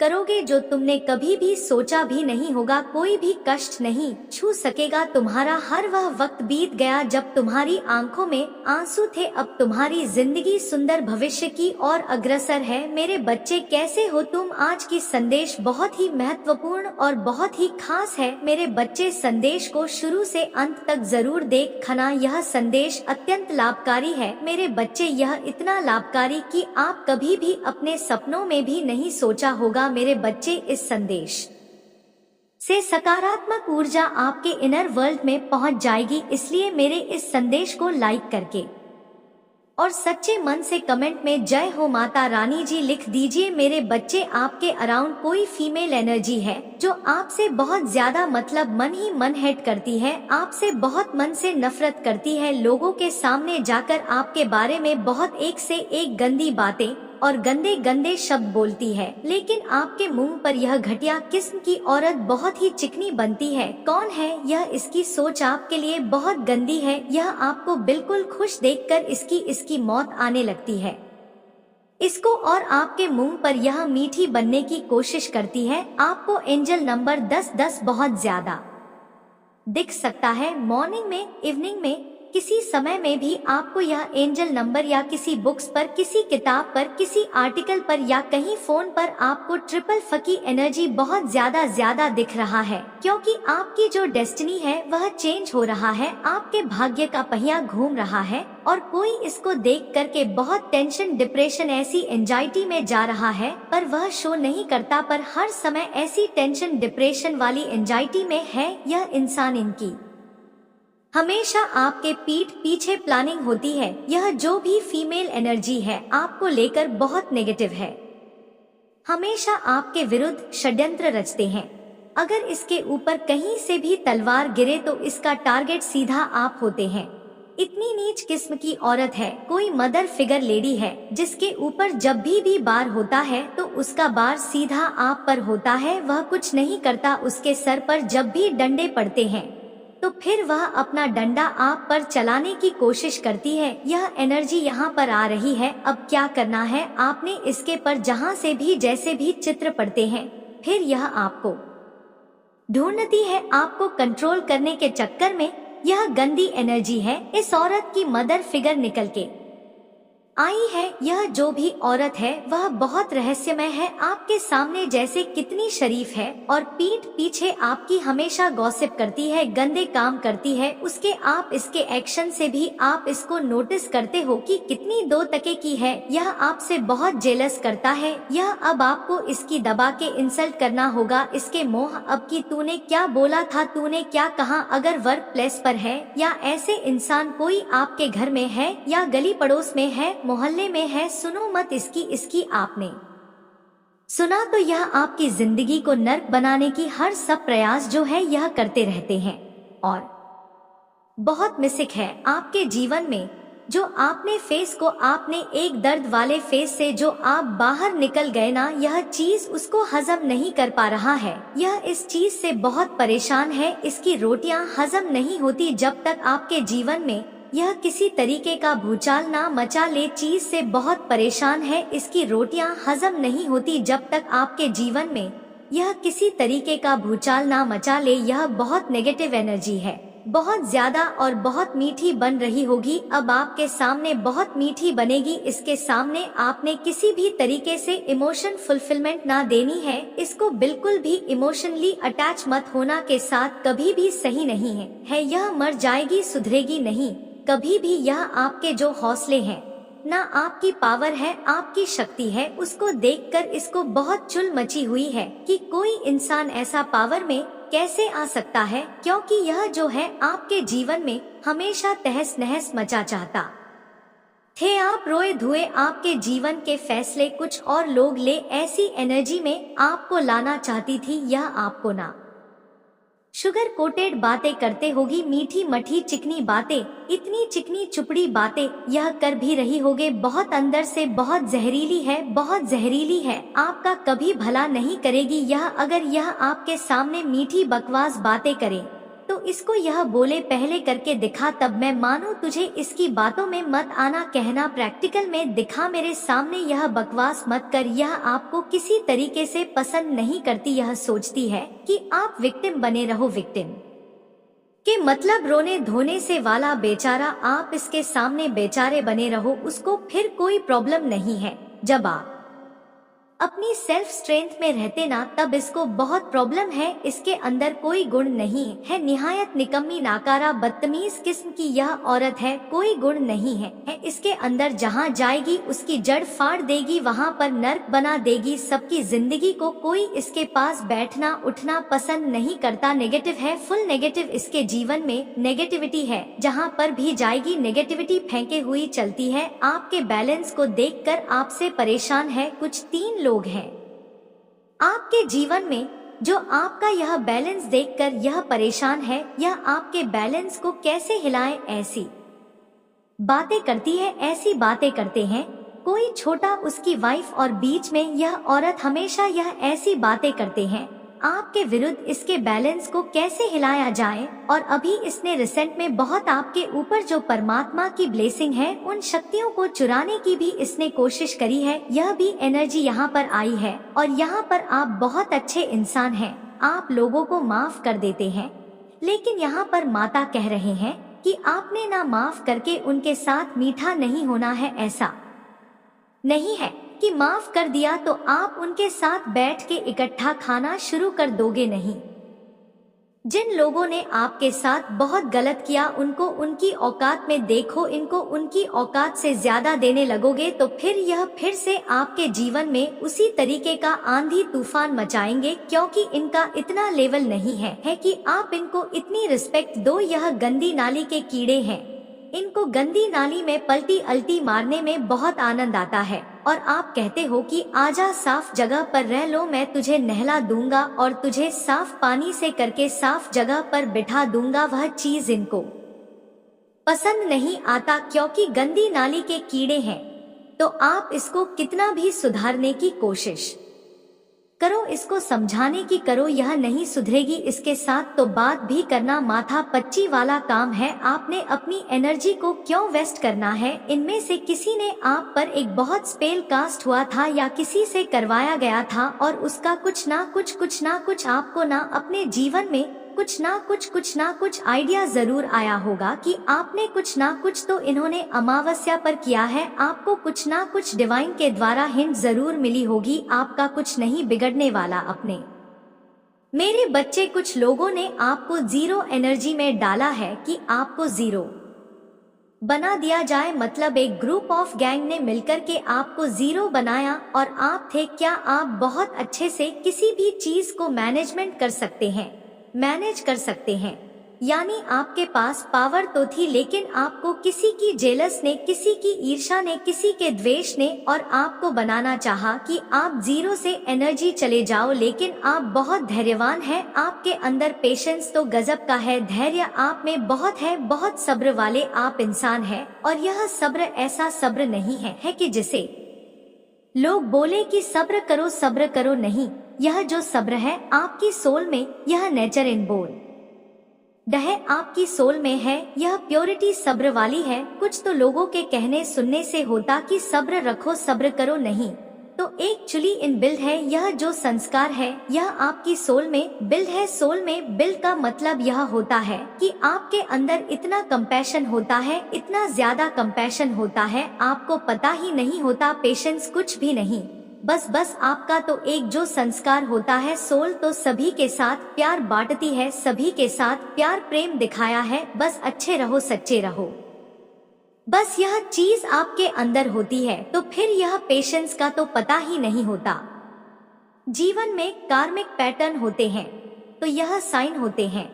A: करोगे जो तुमने कभी भी सोचा भी नहीं होगा। कोई भी कष्ट नहीं छू सकेगा तुम्हारा। हर वह वक्त बीत गया जब तुम्हारी आंखों में आंसू थे। अब तुम्हारी जिंदगी सुंदर भविष्य की ओर अग्रसर है। मेरे बच्चे, कैसे हो तुम? आज की संदेश बहुत ही महत्वपूर्ण और बहुत ही खास है। मेरे बच्चे, संदेश को शुरू से अंत तक जरूर देखना। यह संदेश अत्यंत लाभकारी है मेरे बच्चे। यह इतना लाभकारी कि आप कभी भी अपने सपनों में भी नहीं सोचा होगा। मेरे बच्चे, इस संदेश से सकारात्मक ऊर्जा आपके इनर वर्ल्ड में पहुंच जाएगी। इसलिए मेरे इस संदेश को लाइक करके और सच्चे मन से कमेंट में जय हो माता रानी जी लिख दीजिए। मेरे बच्चे, आपके अराउंड कोई फीमेल एनर्जी है जो आपसे बहुत ज्यादा मतलब मन ही मन हेट करती है, आपसे बहुत मन से नफरत करती है। लोगों के सामने जाकर आपके बारे में बहुत एक से एक गंदी बातें और गंदे गंदे शब्द बोलती है, लेकिन आपके मुंह पर यह घटिया किस्म की औरत बहुत ही चिकनी बनती है। कौन है यह? इसकी सोच आपके लिए बहुत गंदी है। यह आपको बिल्कुल खुश देखकर इसकी मौत आने लगती है इसको, और आपके मुंह पर यह मीठी बनने की कोशिश करती है। आपको एंजल नंबर 1010 बहुत ज्यादा दिख सकता है। मॉर्निंग में, इवनिंग में, किसी समय में भी आपको यह एंजल नंबर या किसी बुक्स पर, किसी किताब पर, किसी आर्टिकल पर या कहीं फोन पर आपको ट्रिपल फकी एनर्जी बहुत ज्यादा दिख रहा है, क्योंकि आपकी जो डेस्टिनी है वह चेंज हो रहा है। आपके भाग्य का पहिया घूम रहा है और कोई इसको देख करके बहुत टेंशन, डिप्रेशन, ऐसी एंजाइटी में जा रहा है, पर वह शो नहीं करता, पर हर समय ऐसी टेंशन, डिप्रेशन वाली एंजाइटी में है यह इंसान। इनकी हमेशा आपके पीठ पीछे प्लानिंग होती है। यह जो भी फीमेल एनर्जी है आपको लेकर बहुत नेगेटिव है, हमेशा आपके विरुद्ध षड्यंत्र रचते हैं। अगर इसके ऊपर कहीं से भी तलवार गिरे तो इसका टारगेट सीधा आप होते हैं। इतनी नीच किस्म की औरत है। कोई मदर फिगर लेडी है जिसके ऊपर जब भी बार होता है तो उसका बार सीधा आप पर होता है। वह कुछ नहीं करता। उसके सर पर जब भी डंडे पड़ते हैं तो फिर वह अपना डंडा आप पर चलाने की कोशिश करती है। यह एनर्जी यहाँ पर आ रही है। अब क्या करना है? आपने इसके पर जहाँ से भी जैसे भी चित्र पड़ते हैं, फिर यह आपको ढूंढती है। आपको कंट्रोल करने के चक्कर में यह गंदी एनर्जी है। इस औरत की मदर फिगर निकल के आई है। यह जो भी औरत है वह बहुत रहस्यमय है, आपके सामने जैसे कितनी शरीफ है और पीठ पीछे आपकी हमेशा गॉसिप करती है, गंदे काम करती है। उसके आप इसके एक्शन से भी आप इसको नोटिस करते हो कि कितनी दो टके की है। यह आपसे बहुत जेलस करता है। यह अब आपको इसकी दबा के इंसल्ट करना होगा। इसके मोह अब की तूने क्या बोला था, तूने क्या कहा। अगर वर्क प्लेस पर है या ऐसे इंसान कोई आपके घर में है या गली पड़ोस में है, मोहल्ले में है, सुनो मत इसकी आपने सुना तो यह आपकी जिंदगी को नर्क बनाने की हर सब प्रयास जो है यह करते रहते हैं और बहुत मिसिक है आपके जीवन में। जो आपने फेस को आपने एक दर्द वाले फेस से जो आप बाहर निकल गए ना, यह चीज उसको हजम नहीं कर पा रहा है। यह इस चीज से बहुत परेशान है। इसकी रोटियां हजम नहीं होती जब तक आपके जीवन में यह किसी तरीके का भूचाल ना मचा ले। चीज से बहुत परेशान है। इसकी रोटियां हजम नहीं होती जब तक आपके जीवन में यह किसी तरीके का भूचाल ना मचा ले। यह बहुत नेगेटिव एनर्जी है, बहुत ज्यादा और बहुत मीठी बन रही होगी। अब आपके सामने बहुत मीठी बनेगी। इसके सामने आपने किसी भी तरीके से इमोशन फुलफिलमेंट ना देनी है। इसको बिल्कुल भी इमोशनली अटैच मत होना के साथ कभी भी सही नहीं है। यह मर जाएगी, सुधरेगी नहीं कभी भी। यह आपके जो हौसले हैं ना, आपकी पावर है, आपकी शक्ति है, उसको देखकर इसको बहुत चुल मची हुई है कि कोई इंसान ऐसा पावर में कैसे आ सकता है, क्योंकि यह जो है आपके जीवन में हमेशा तहस नहस मचा चाहता थे। आप रोए धुए आपके जीवन के फैसले कुछ और लोग ले ऐसी एनर्जी में आपको लाना चाहती थी। यह आपको ना शुगर कोटेड बातें करते होगी, मीठी मठी चिकनी बातें, इतनी चिकनी चुपड़ी बातें यह कर भी रही होगे। बहुत अंदर से बहुत जहरीली है, बहुत जहरीली है, आपका कभी भला नहीं करेगी यह। अगर यह आपके सामने मीठी बकवास बातें करे तो इसको यह बोले पहले करके दिखा, तब मैं मानूं तुझे। इसकी बातों में मत आना, कहना प्रैक्टिकल में दिखा, मेरे सामने यह बकवास मत कर। यह आपको किसी तरीके से पसंद नहीं करती। यह सोचती है कि आप विक्टिम बने रहो, विक्टिम के मतलब रोने धोने से वाला बेचारा। आप इसके सामने बेचारे बने रहो, उसको फिर कोई प्रॉब्लम नहीं है। जब आप अपनी सेल्फ स्ट्रेंथ में रहते ना, तब इसको बहुत प्रॉब्लम है। इसके अंदर कोई गुण नहीं है, निहायत निकम्मी नाकारा बदतमीज किस्म की यह औरत है, कोई गुण नहीं है। इसके अंदर जहाँ जाएगी उसकी जड़ फाड़ देगी, वहाँ पर नर्क बना देगी सबकी जिंदगी को। कोई इसके पास बैठना उठना पसंद नहीं करता। नेगेटिव है, फुल नेगेटिव। इसके जीवन में नेगेटिविटी है, जहाँ पर भी जाएगी नेगेटिविटी फेंके हुई चलती है। आपके बैलेंस को देखकर आपसे परेशान है कुछ 3 लोग हैं आपके जीवन में, जो आपका यह बैलेंस देखकर यह परेशान है। यह आपके बैलेंस को कैसे हिलाएं ऐसी बातें करती है, ऐसी बातें करते हैं कोई छोटा उसकी वाइफ और बीच में यह औरत हमेशा यह ऐसी बातें करते हैं आपके विरुद्ध। इसके बैलेंस को कैसे हिलाया जाए। और अभी इसने रिसेंट में बहुत आपके ऊपर जो परमात्मा की ब्लेसिंग है, उन शक्तियों को चुराने की भी इसने कोशिश करी है। यह भी एनर्जी यहाँ पर आई है और यहाँ पर आप बहुत अच्छे इंसान हैं, आप लोगों को माफ कर देते हैं। लेकिन यहाँ पर माता कह रहे हैं कि आपने ना माफ करके उनके साथ मीठा नहीं होना है। ऐसा नहीं है कि माफ कर दिया तो आप उनके साथ बैठ के इकट्ठा खाना शुरू कर दोगे, नहीं। जिन लोगों ने आपके साथ बहुत गलत किया उनको उनकी औकात में देखो, इनको उनकी औकात से ज्यादा देने लगोगे तो फिर यह फिर से आपके जीवन में उसी तरीके का आंधी तूफान मचाएंगे, क्योंकि इनका इतना लेवल नहीं है कि आप इनको इतनी रिस्पेक्ट दो। यह गंदी नाली के कीड़े हैं, इनको गंदी नाली में पलटी अल्टी मारने में बहुत आनंद आता है और आप कहते हो कि आजा साफ जगह पर रह लो, मैं तुझे नहला दूंगा और तुझे साफ पानी से करके साफ जगह पर बिठा दूंगा। वह चीज इनको पसंद नहीं आता क्योंकि गंदी नाली के कीड़े हैं। तो आप इसको कितना भी सुधारने की कोशिश करो, इसको समझाने की करो, यह नहीं सुधरेगी। इसके साथ तो बात भी करना माथा पच्ची वाला काम है। आपने अपनी एनर्जी को क्यों वेस्ट करना है। इनमें से किसी ने आप पर एक बहुत स्पेल कास्ट हुआ था या किसी से करवाया गया था और उसका कुछ ना कुछ आपको ना अपने जीवन में कुछ ना कुछ आइडिया जरूर आया होगा कि आपने कुछ ना कुछ तो इन्होंने अमावस्या पर किया है। आपको कुछ ना कुछ डिवाइन के द्वारा हिंट जरूर मिली होगी, आपका कुछ नहीं बिगड़ने वाला। अपने मेरे बच्चे, कुछ लोगों ने आपको जीरो एनर्जी में डाला है कि आपको जीरो बना दिया जाए, मतलब एक ग्रुप ऑफ गैंग ने मिलकर के आपको जीरो बनाया। और आप थे क्या? आप बहुत अच्छे से किसी भी चीज को मैनेजमेंट कर सकते हैं, मैनेज कर सकते हैं, यानी आपके पास पावर तो थी, लेकिन आपको किसी की जेलस ने, किसी की ईर्ष्या ने, किसी के द्वेष ने और आपको बनाना चाहा कि आप जीरो से एनर्जी चले जाओ। लेकिन आप बहुत धैर्यवान हैं, आपके अंदर पेशेंस तो गजब का है, धैर्य आप में बहुत है, बहुत सब्र वाले आप इंसान हैं। और यह सब्र ऐसा सब्र नहीं है कि जिसे लोग बोले कि सब्र करो, नहीं, यह जो सब्र है आपकी सोल में, यह नेचर इन बोल है, आपकी सोल में है, यह प्योरिटी सब्र वाली है। कुछ तो लोगों के कहने सुनने से होता कि सब्र रखो, सब्र करो, नहीं, तो एक्चुअली इन बिल्ड है। यह जो संस्कार है यह आपकी सोल में बिल्ड है। सोल में बिल्ड का मतलब यह होता है कि आपके अंदर इतना कंपैशन होता है, इतना ज्यादा कंपैशन होता है, आपको पता ही नहीं होता, पेशेंस कुछ भी नहीं, बस आपका तो एक जो संस्कार होता है। सोल तो सभी के साथ प्यार बांटती है, सभी के साथ प्यार प्रेम दिखाया है, बस अच्छे रहो, सच्चे रहो, बस यह चीज आपके अंदर होती है। तो फिर यह पेशेंस का तो पता ही नहीं होता। जीवन में कार्मिक पैटर्न होते हैं, तो यह साइन होते हैं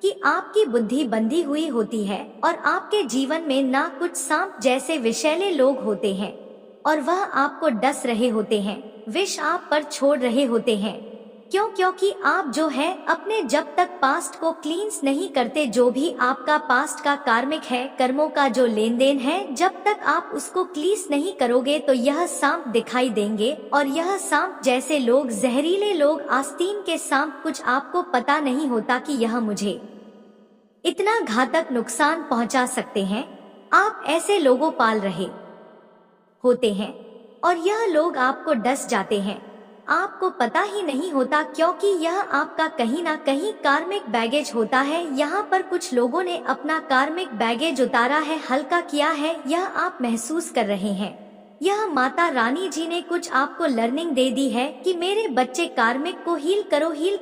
A: कि आपकी बुद्धि बंधी हुई होती है और आपके जीवन में ना कुछ सांप जैसे विषैले लोग होते हैं और वह आपको डस रहे होते हैं, विष आप पर छोड़ रहे होते हैं। क्योंकि आप जो है अपने जब तक पास्ट को क्लींस नहीं करते, जो भी आपका पास्ट का कार्मिक है, कर्मों का जो लेन देन है, जब तक आप उसको क्लींस नहीं करोगे तो यह सांप दिखाई देंगे। और यह सांप जैसे लोग, जहरीले लोग, आस्तीन के सांप, कुछ आपको पता नहीं होता कि यह मुझे इतना घातक नुकसान पहुंचा सकते हैं। आप ऐसे लोगों पाल रहे होते हैं और यह लोग आपको डस जाते हैं, आपको पता ही नहीं होता, क्योंकि यह आपका कहीं ना कहीं कार्मिक बैगेज होता है। यहाँ पर कुछ लोगों ने अपना कार्मिक बैगेज उतारा है, हल्का किया है, यह आप महसूस कर रहे हैं। यह माता रानी जी ने कुछ आपको लर्निंग दे दी है कि मेरे बच्चे कार्मिक को हील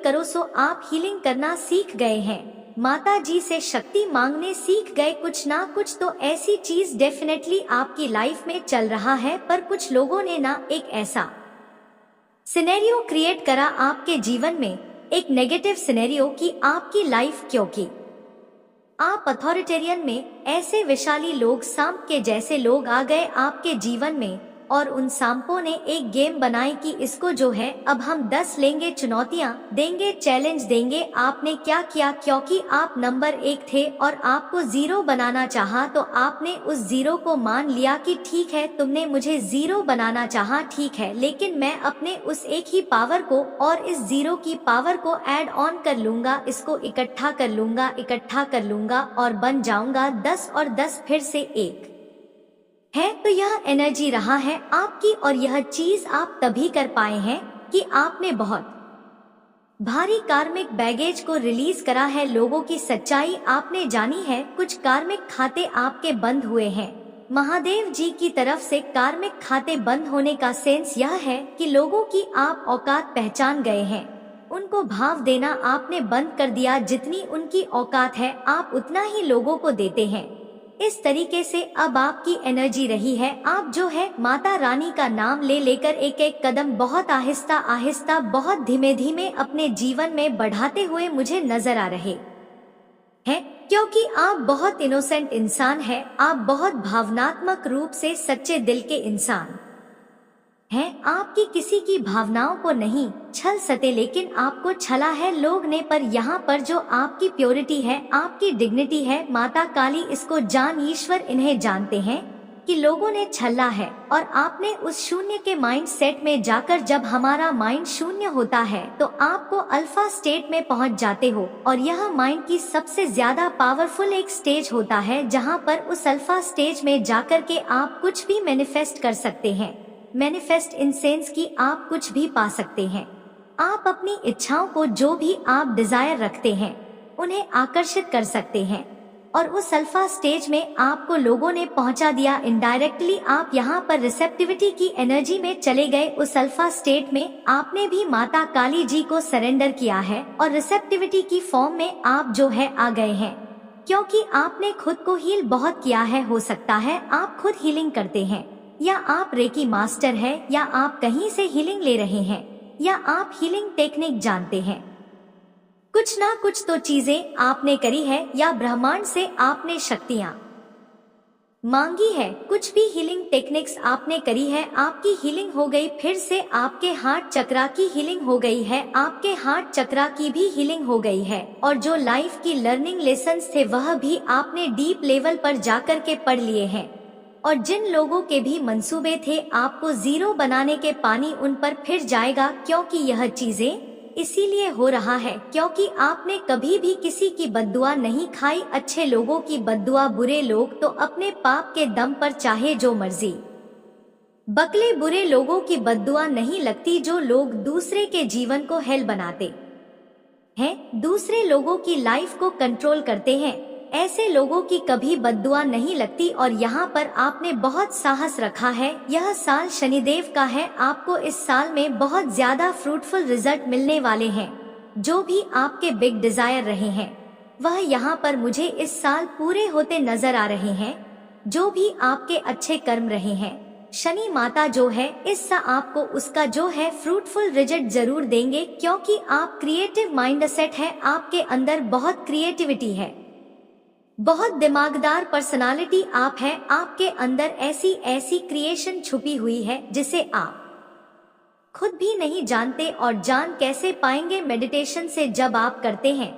A: करो, सो आप हीलिंग करना सीख गए हैं, माता जी से शक्ति मांगने सीख गए। कुछ ना कुछ तो ऐसी चीज डेफिनेटली आपकी लाइफ में चल रहा है, पर कुछ लोगों ने ना एक ऐसा सिनेरियो क्रिएट करा आपके जीवन में, एक नेगेटिव सिनेरियो कि आपकी लाइफ, क्योंकि आप अथॉरिटेरियन में ऐसे विशाली लोग, सांप के जैसे लोग आ गए आपके जीवन में और उन सांपों ने एक गेम बनाई कि इसको जो है अब हम 10 लेंगे, चुनौतियां देंगे, चैलेंज देंगे। आपने क्या किया? क्योंकि आप नंबर 1 थे और आपको 0 बनाना चाहा, तो आपने उस 0 को मान लिया कि ठीक है, तुमने मुझे 0 बनाना चाहा, ठीक है, लेकिन मैं अपने उस एक ही पावर को और इस 0 की पावर को ऐड ऑन कर लूंगा, इसको इकट्ठा कर लूंगा और बन जाऊंगा 10 और 10 फिर से 1 है। तो यह एनर्जी रहा है आपकी और यह चीज आप तभी कर पाए हैं कि आपने बहुत भारी कार्मिक बैगेज को रिलीज करा है। लोगों की सच्चाई आपने जानी है, कुछ कार्मिक खाते आपके बंद हुए हैं। महादेव जी की तरफ से कार्मिक खाते बंद होने का सेंस यह है कि लोगों की आप औकात पहचान गए हैं, उनको भाव देना आपने बंद कर दिया। जितनी उनकी औकात है आप उतना ही लोगों को देते हैं। इस तरीके से अब आपकी एनर्जी रही है, आप जो है माता रानी का नाम ले लेकर एक एक कदम बहुत आहिस्ता आहिस्ता, बहुत धीमे धीमे अपने जीवन में बढ़ाते हुए मुझे नजर आ रहे हैं, क्योंकि आप बहुत इनोसेंट इंसान हैं, आप बहुत भावनात्मक रूप से सच्चे दिल के इंसान हैं। आपकी किसी की भावनाओं को नहीं छल सके, लेकिन आपको छला है लोग ने। पर यहाँ पर जो आपकी प्योरिटी है, आपकी डिग्निटी है, माता काली इसको जान, ईश्वर इन्हें जानते हैं कि लोगों ने छला है। और आपने उस शून्य के माइंड सेट में जाकर, जब हमारा माइंड शून्य होता है तो आपको अल्फा स्टेट में पहुँच जाते हो, और यह माइंड की सबसे ज्यादा पावरफुल एक स्टेज होता है, जहाँ पर उस अल्फा स्टेज में जाकर के आप कुछ भी मैनिफेस्ट कर सकते हैं। मैनिफेस्ट इन सेंस कि आप कुछ भी पा सकते हैं। आप अपनी इच्छाओं को, जो भी आप डिजायर रखते हैं, उन्हें आकर्षित कर सकते हैं। और उस अल्फा स्टेज में आपको लोगों ने पहुंचा दिया इनडायरेक्टली। आप यहाँ पर रिसेप्टिविटी की एनर्जी में चले गए। उस अल्फा स्टेट में आपने भी माता काली जी को सरेंडर किया है और रिसेप्टिविटी की फॉर्म में आप जो है आ गए हैं, क्योंकि आपने खुद को हील बहुत किया है। हो सकता है आप खुद हीलिंग करते हैं, या आप रेकी मास्टर है, या आप कहीं से हीलिंग ले रहे हैं, या आप हीलिंग टेक्निक जानते हैं। कुछ ना कुछ तो चीजें आपने करी है, या ब्रह्मांड से आपने शक्तियां मांगी है। कुछ भी हीलिंग टेक्निक्स आपने करी है, आपकी हीलिंग हो गई। फिर से आपके हार्ट चक्रा की हीलिंग हो गई है, आपके हार्ट चक्रा की भी हीलिंग हो गई है। और जो लाइफ की लर्निंग लेसन्स थे वह भी आपने डीप लेवल पर जाकर के पढ़ लिए हैं। और जिन लोगों के भी मंसूबे थे आपको जीरो बनाने के, पानी उन पर फिर जाएगा, क्योंकि यह चीजें इसीलिए हो रहा है क्योंकि आपने कभी भी किसी की बद्दुआ नहीं खाई। अच्छे लोगों की बद्दुआ बुरे लोग तो अपने पाप के दम पर चाहे जो मर्जी बकले, बुरे लोगों की बद्दुआ नहीं लगती। जो लोग दूसरे के जीवन को हेल बनाते हैं, दूसरे लोगों की लाइफ को कंट्रोल करते हैं, ऐसे लोगों की कभी बद्दुआ नहीं लगती। और यहाँ पर आपने बहुत साहस रखा है। यह साल शनिदेव का है, आपको इस साल में बहुत ज्यादा फ्रूटफुल रिजल्ट मिलने वाले हैं। जो भी आपके बिग डिजायर रहे हैं वह यहाँ पर मुझे इस साल पूरे होते नजर आ रहे हैं। जो भी आपके अच्छे कर्म रहे हैं, शनि माता जो है इस साल आपको उसका जो है फ्रूटफुल रिजल्ट जरूर देंगे, क्योंकि आप क्रिएटिव माइंडसेट है, आपके अंदर बहुत क्रिएटिविटी है, बहुत दिमागदार पर्सनालिटी आप है। आपके अंदर ऐसी ऐसी क्रिएशन छुपी हुई है जिसे आप खुद भी नहीं जानते, और जान कैसे पाएंगे। मेडिटेशन से जब आप करते हैं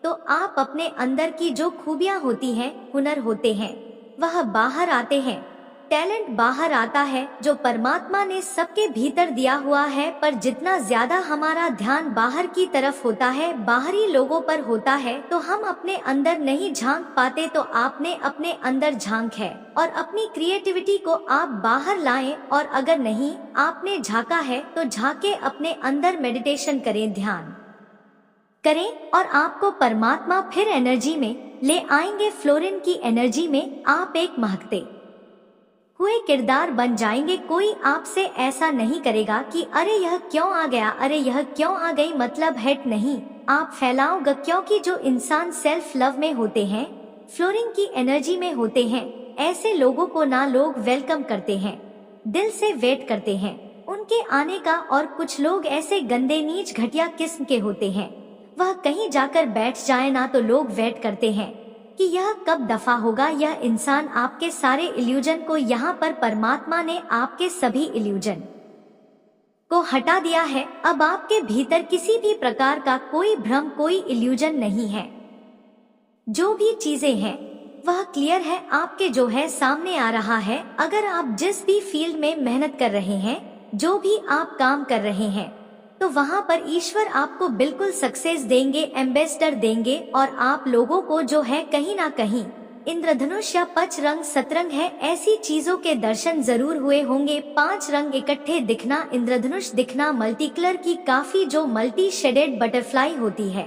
A: तो आप अपने अंदर की जो खूबियां होती हैं, हुनर होते हैं, वह बाहर आते हैं, टैलेंट बाहर आता है जो परमात्मा ने सबके भीतर दिया हुआ है। पर जितना ज्यादा हमारा ध्यान बाहर की तरफ होता है, बाहरी लोगों पर होता है, तो हम अपने अंदर नहीं झांक पाते। तो आपने अपने अंदर झांक है और अपनी क्रिएटिविटी को आप बाहर लाएं। और अगर नहीं आपने झांका है तो झांके अपने अंदर, मेडिटेशन करें, ध्यान करें, और आपको परमात्मा फिर एनर्जी में ले आएंगे। फ्लोरिन की एनर्जी में आप एक महकते हुए किरदार बन जाएंगे। कोई आपसे ऐसा नहीं करेगा कि अरे यह क्यों आ गया, अरे यह क्यों आ गई, मतलब हेट नहीं आप फैलाओगे। क्योंकि जो इंसान सेल्फ लव में होते हैं, फ्लोरिंग की एनर्जी में होते हैं, ऐसे लोगों को ना लोग वेलकम करते हैं, दिल से वेट करते हैं उनके आने का। और कुछ लोग ऐसे गंदे नीच घटिया किस्म के होते हैं, वह कहीं जाकर बैठ जाए ना तो लोग वेट करते हैं कि यह कब दफा होगा। यह इंसान आपके सारे इल्यूजन को, यहाँ पर परमात्मा ने आपके सभी इल्यूजन को हटा दिया है। अब आपके भीतर किसी भी प्रकार का कोई भ्रम, कोई इल्यूजन नहीं है। जो भी चीजें हैं वह क्लियर है, आपके जो है सामने आ रहा है। अगर आप जिस भी फील्ड में मेहनत कर रहे हैं, जो भी आप काम कर रहे हैं, तो वहाँ पर ईश्वर आपको बिल्कुल सक्सेस देंगे, एम्बेसडर देंगे। और आप लोगों को जो है कहीं ना कहीं इंद्रधनुष या पंचरंग सतरंग है, ऐसी चीजों के दर्शन जरूर हुए होंगे। 5 रंग इकट्ठे दिखना, इंद्रधनुष दिखना, मल्टी कलर की काफी जो मल्टी शेडेड बटरफ्लाई होती है,